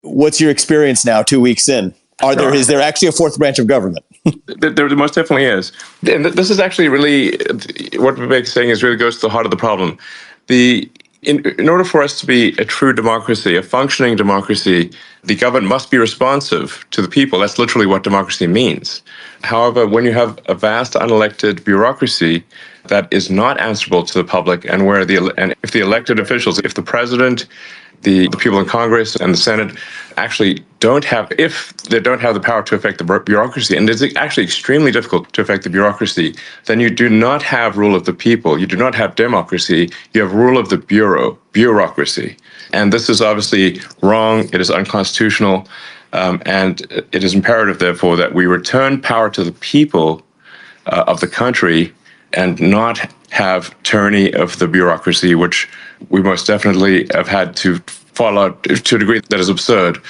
What's your experience now, 2 weeks in? Is there actually a fourth branch of government? There most definitely is. And this is actually really, what Vivek's saying is really goes to the heart of the problem. In order for us to be a true democracy, a functioning democracy, the government must be responsive to the people. That's literally what democracy means. However, when you have a vast unelected bureaucracy that is not answerable to the public, and if the elected officials, if the president, the people in Congress and the Senate actually don't have the power to affect the bureaucracy, and it's actually extremely difficult to affect the bureaucracy, then you do not have rule of the people. You do not have democracy. You have rule of the bureaucracy. And this is obviously wrong. It is unconstitutional. And it is imperative, therefore, that we return power to the people of the country and not have tyranny of the bureaucracy, which we most definitely have had to follow to a degree that is absurd.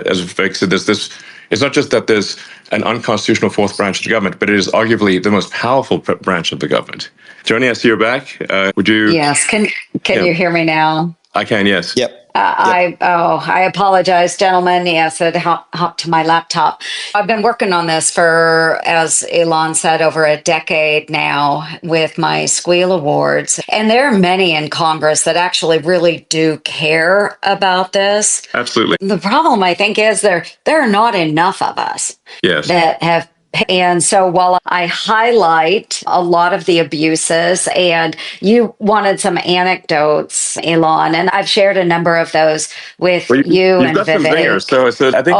As Vivek said, it's not just that there's an unconstitutional fourth branch of the government, but it is arguably the most powerful branch of the government. Joni, I see you're back. Would you? Yes. Can you hear me now? I can, yes. Yep. I apologize, gentlemen. Yes, it hopped to my laptop. I've been working on this for, as Elon said, over a decade now with my Squeal Awards. And there are many in Congress that actually really do care about this. Absolutely. The problem, I think, is there are not enough of us that have. And so while I highlight a lot of the abuses, and you wanted some anecdotes, Elon, and I've shared a number of those with you and got some Vivek. zingers, so I think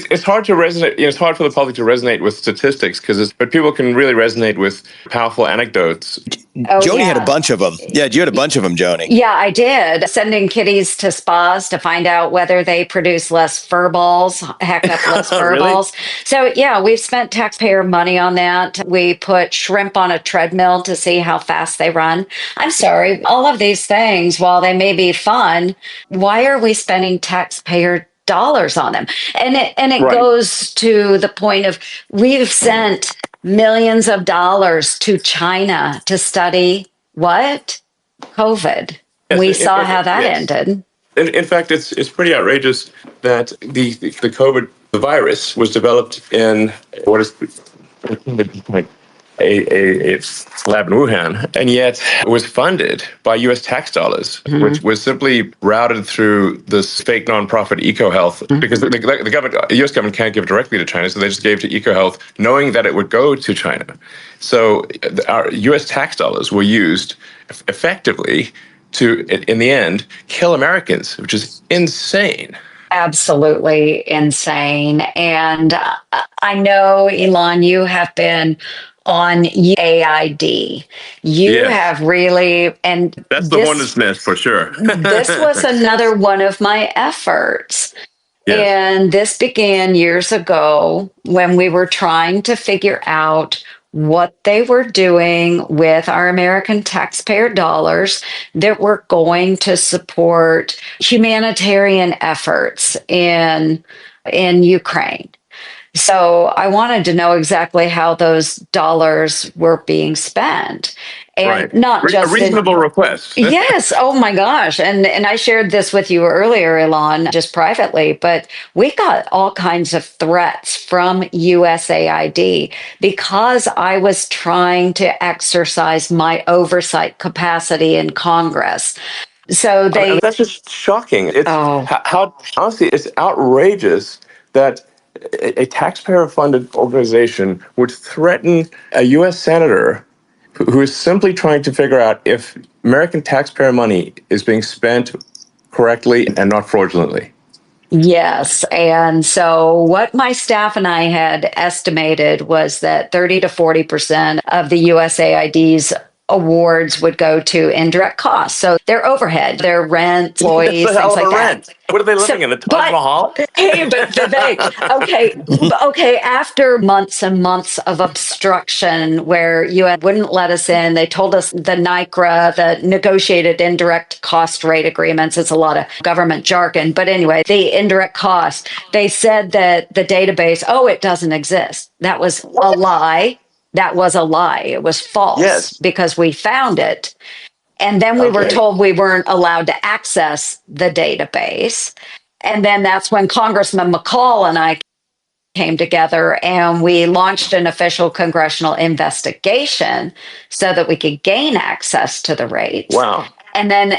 it's hard to resonate. It's hard for the public to resonate with statistics but people can really resonate with powerful anecdotes. Joni had a bunch of them. Yeah, you had a bunch of them, Joni. Yeah, I did. Sending kitties to spas to find out whether they produce less fur balls, heck up less fur balls. So yeah, we've spent taxpayer money on that. We put shrimp on a treadmill to see how fast they run. I'm sorry, all of these things, while they may be fun, why are we spending taxpayer dollars on them? And it goes to the point of we've sent millions of dollars to China to study what? COVID. Yes, we saw how that ended. In fact, it's pretty outrageous that the COVID, the virus, was developed in what is a lab in Wuhan, and yet it was funded by U.S. tax dollars, which was simply routed through this fake nonprofit EcoHealth, because the U.S. government can't give directly to China, so they just gave to EcoHealth, knowing that it would go to China. So our U.S. tax dollars were used effectively to, in the end, kill Americans, which is insane. Absolutely insane. And I know, Elon, you have been on AID. You have really, and that's the one that's missed for sure. This was another one of my efforts. Yes. And this began years ago when we were trying to figure out what they were doing with our American taxpayer dollars that were going to support humanitarian efforts in Ukraine. So I wanted to know exactly how those dollars were being spent. And not just a reasonable request. Yes. Oh my gosh. And I shared this with you earlier, Elon, just privately, but we got all kinds of threats from USAID because I was trying to exercise my oversight capacity in Congress. So that's just shocking. Honestly, it's outrageous that a taxpayer-funded organization would threaten a U.S. senator who is simply trying to figure out if American taxpayer money is being spent correctly and not fraudulently. Yes. And so what my staff and I had estimated was that 30 to 40% of the USAID's awards would go to indirect costs. So their overhead, their rent, employees, things like that. What are they living in, the Taj Mahal? Hey, but Vivek, okay, after months and months of obstruction where UN wouldn't let us in, they told us the NICRA, the negotiated indirect cost rate agreements, it's a lot of government jargon. But anyway, the indirect cost, they said that the database, it doesn't exist. That was a lie. That was a lie. It was false because we found it. And then we were told we weren't allowed to access the database. And then that's when Congressman McCall and I came together and we launched an official congressional investigation so that we could gain access to the rates. Wow. And then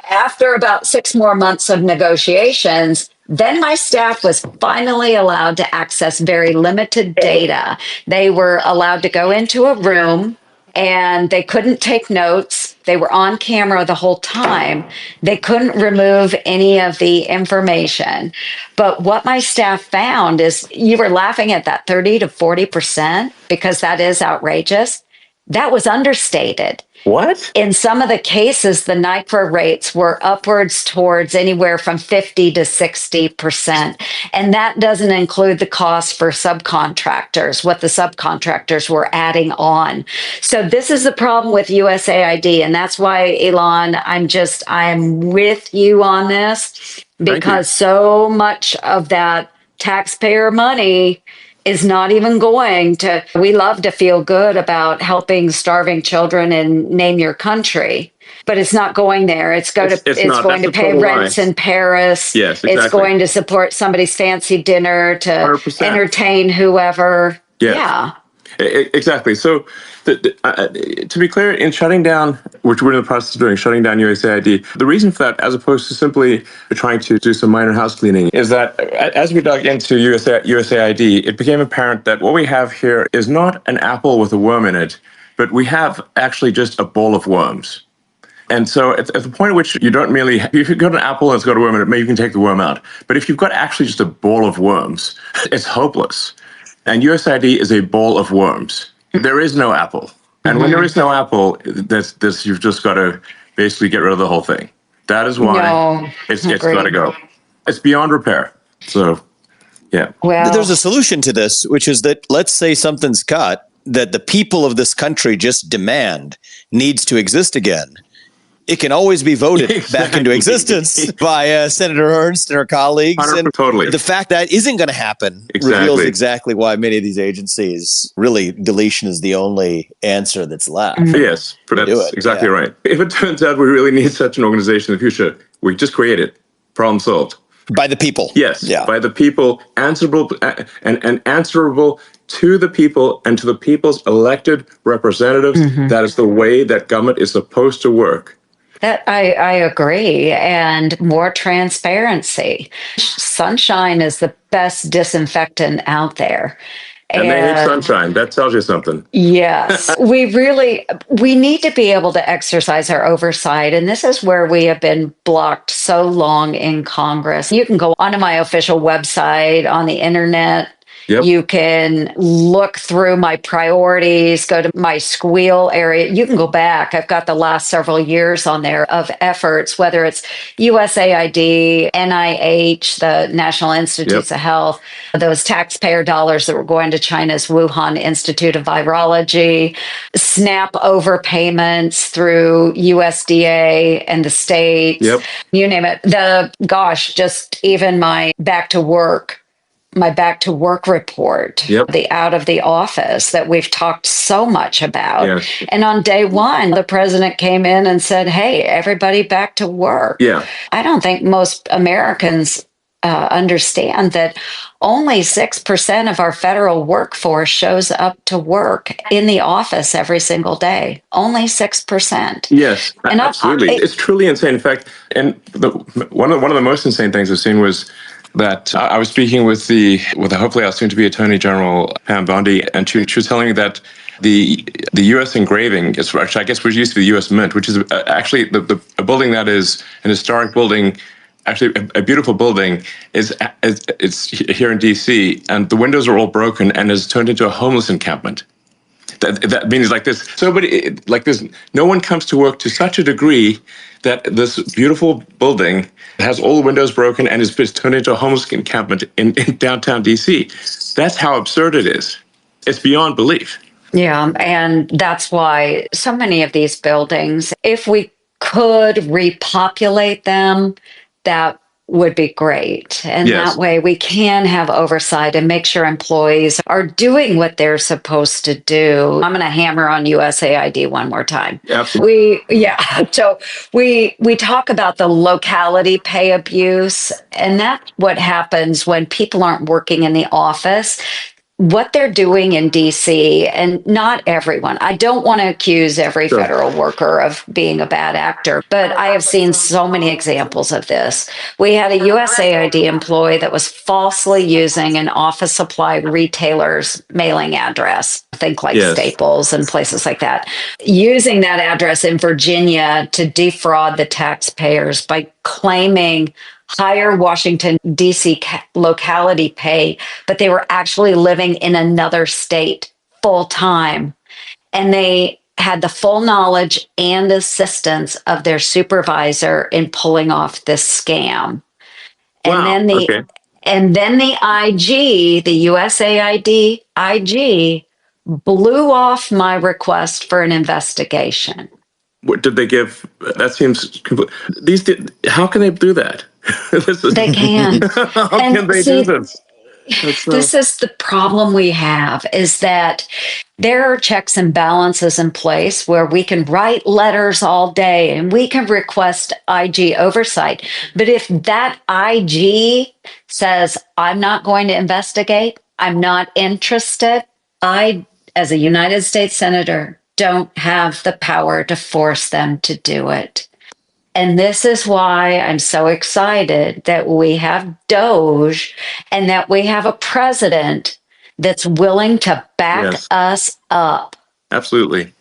after about 6 more months of negotiations, then my staff was finally allowed to access very limited data. They were allowed to go into a room and they couldn't take notes. They were on camera the whole time. They couldn't remove any of the information. But what my staff found is, you were laughing at that 30 to 40% because that is outrageous. That was understated. What? In some of the cases, the NICRA rates were upwards towards anywhere from 50 to 60%. And that doesn't include the cost for subcontractors, what the subcontractors were adding on. So this is the problem with USAID. And that's why, Elon, I'm with you on this, because so much of that taxpayer money is not even going to, we love to feel good about helping starving children and name your country, but it's not going there. It's going to pay rents in Paris. Yes, exactly. It's going to support somebody's fancy dinner to 100%. Entertain whoever. Yes. Yeah. Exactly. So, to be clear, in shutting down, which we're in the process of doing, shutting down USAID, the reason for that, as opposed to simply trying to do some minor house cleaning, is that as we dug into USAID, it became apparent that what we have here is not an apple with a worm in it, but we have actually just a bowl of worms. And so at the point at which you don't merely, if you've got an apple and it's got a worm in it, maybe you can take the worm out. But if you've got actually just a bowl of worms, it's hopeless. And USAID is a bowl of worms. There is no apple. And when there is no apple, you've just got to basically get rid of the whole thing. That is why it's got to go. It's beyond repair. So, yeah. Well, there's a solution to this, which is that, let's say something's cut that the people of this country just demand needs to exist again. It can always be voted back into existence by Senator Ernst and her colleagues. And totally. The fact that isn't going to happen reveals exactly why many of these agencies, really, deletion is the only answer that's left. Yes, that's exactly right. If it turns out we really need such an organization in the future, we just create it. Problem solved. By the people. Yes, by the people, answerable and answerable to the people and to the people's elected representatives. That is the way that government is supposed to work. That I agree. And more transparency. Sunshine is the best disinfectant out there. And they hate sunshine. That tells you something. Yes. we need to be able to exercise our oversight. And this is where we have been blocked so long in Congress. You can go onto my official website on the internet. Yep. You can look through my priorities, go to my squeal area. You can go back. I've got the last several years on there of efforts, whether it's USAID, NIH, the National Institutes of Health, those taxpayer dollars that were going to China's Wuhan Institute of Virology, SNAP overpayments through USDA and the states, you name it. Just even my back to work report, the out of the office that we've talked so much about. Yes. And on day one, the president came in and said, hey, everybody back to work. Yeah. I don't think most Americans understand that only 6% of our federal workforce shows up to work in the office every single day. Only 6%. Yes, and absolutely. It's truly insane. In fact, and one of the most insane things I've seen was that I was speaking with hopefully our soon-to-be Attorney General Pam Bondi, and she was telling me that the U.S. engraving, I guess which used to be the U.S. Mint, which is actually a building that is an historic building, actually a beautiful building, it's here in D.C., and the windows are all broken and has turned into a homeless encampment. That means no one comes to work to such a degree that this beautiful building has all the windows broken and is turned into a homeless encampment in downtown DC. That's how absurd it is. It's beyond belief. Yeah, and that's why so many of these buildings, if we could repopulate them, that would be great. And Yes. that way we can have oversight and make sure employees are doing what they're supposed to do. I'm going to hammer on USAID one more time. Absolutely. So we talk about the locality pay abuse, and that's what happens when people aren't working in the office. What they're doing in DC, and not everyone, I don't want to accuse every Sure. federal worker of being a bad actor, but I have seen so many examples of this. We had a USAID employee that was falsely using an office supply retailer's mailing address, think like Yes. Staples and places like that, using that address in Virginia to defraud the taxpayers by claiming higher Washington, D.C. locality pay, but they were actually living in another state full time. And they had the full knowledge and assistance of their supervisor in pulling off this scam. Wow. And then the IG, the USAID IG, blew off my request for an investigation. What did they give? That seems how can they do that? They can. How can they do this? This is the problem we have, is that there are checks and balances in place where we can write letters all day and we can request IG oversight. But if that IG says, I'm not going to investigate, I'm not interested, I, as a United States Senator, don't have the power to force them to do it. And this is why I'm so excited that we have Doge and that we have a president that's willing to back us up. Absolutely.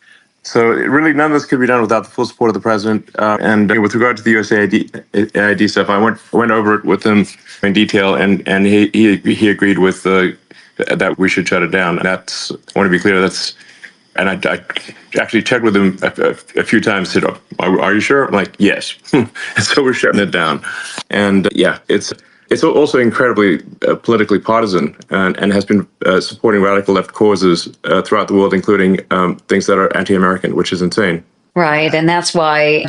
So really, none of this could be done without the full support of the president. And with regard to the USAID stuff, I went over it with him in detail, and he agreed with that we should shut it down. That's, I want to be clear, and I actually checked with him a few times. Said, "Are you sure?" I'm like, "Yes." So we're shutting it down. And it's also incredibly politically partisan, and has been supporting radical left causes throughout the world, including things that are anti-American, which is insane. Right, and that's why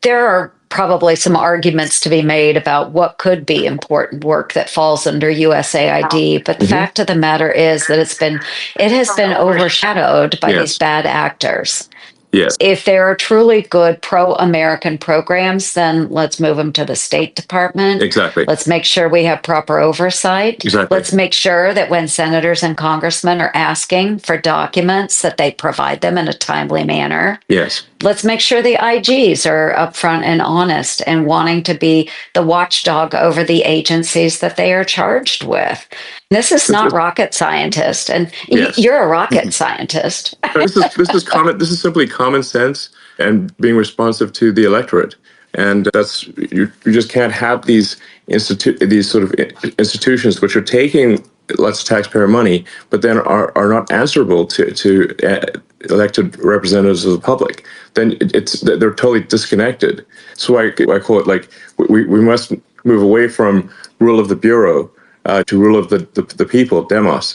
there are probably some arguments to be made about what could be important work that falls under USAID. But the fact of the matter is that it has been overshadowed by these bad actors. Yes. If there are truly good pro-American programs, then let's move them to the State Department. Exactly. Let's make sure we have proper oversight. Exactly. Let's make sure that when senators and congressmen are asking for documents, that they provide them in a timely manner. Yes. Let's make sure the IGs are upfront and honest and wanting to be the watchdog over the agencies that they are charged with. This is not rocket scientist, and you're a rocket scientist. This is simply common sense and being responsive to the electorate. And that's you just can't have these sort of institutions which are taking lots of taxpayer money, but then are not answerable to elected representatives of the public. Then they're totally disconnected. So I call it like we must move away from rule of the bureau to rule of the people, demos.